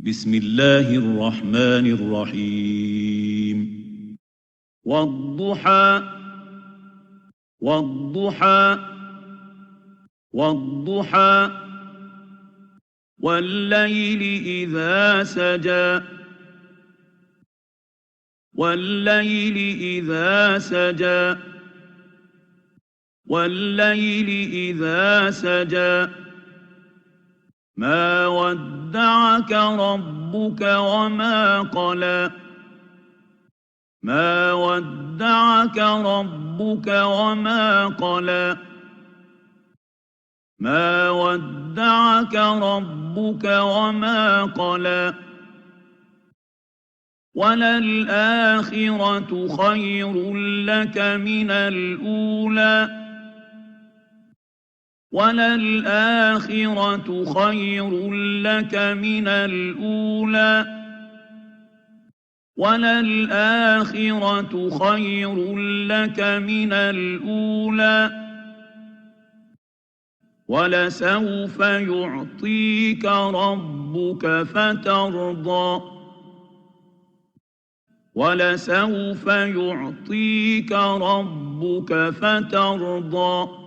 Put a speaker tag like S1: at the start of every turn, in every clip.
S1: بسم الله الرحمن الرحيم والضحى والضحى والضحى والليل إذا سجى والليل إذا سجى والليل إذا سجى ما ودعك ربك وما قلى ما ودعك ربك وما قلى ما ودعك ربك وما قلى وللآخرة خير لك من الأولى وللآخرة خير لك من الأولى وللآخرة خير لك من الأولى ولسوف يعطيك ربك فترضى ولسوف يعطيك ربك فترضى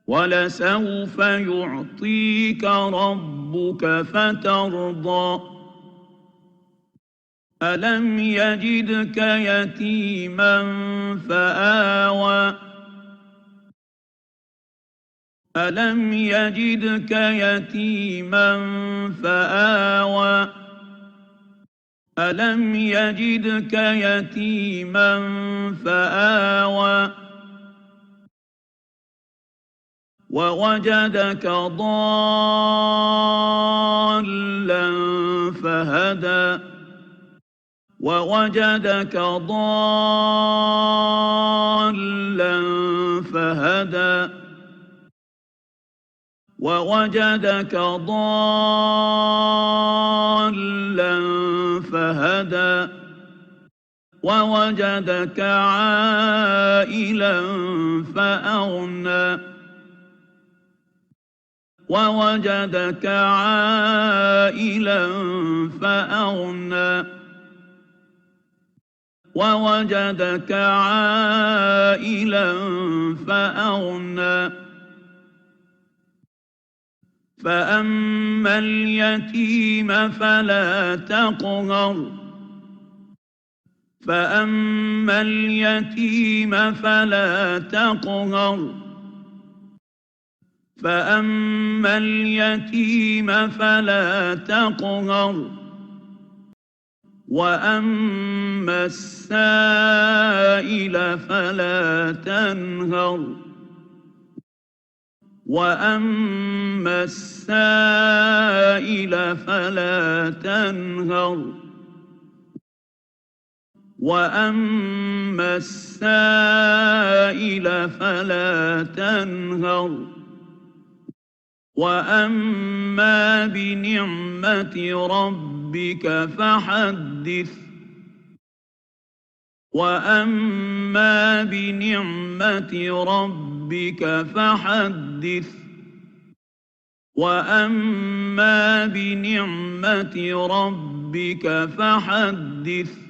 S1: ولسوف يعطيك ربك فترضى ألم يجدك يتيما فآوى ألم يجدك يتيما فآوى ألم يجدك يتيما فآوى ووجدك ضالا فهدى ووجدك ضالا فهدى ووجدك ضالا فهدى ووجدك عائلا فأغنى ووجدك عائلا فأغنى ووجدك عائلا فأغنى فأما اليتيم فلا تقهر فأما اليتيم فلا تقهر فأما اليتيم فلا تقهر وأما السائل فلا تنهر وأما السائل فلا تنهر وأما السائل فلا تنهر وأما بنعمة ربك فحدث وأما بنعمة ربك فحدث وأما بنعمة ربك فحدث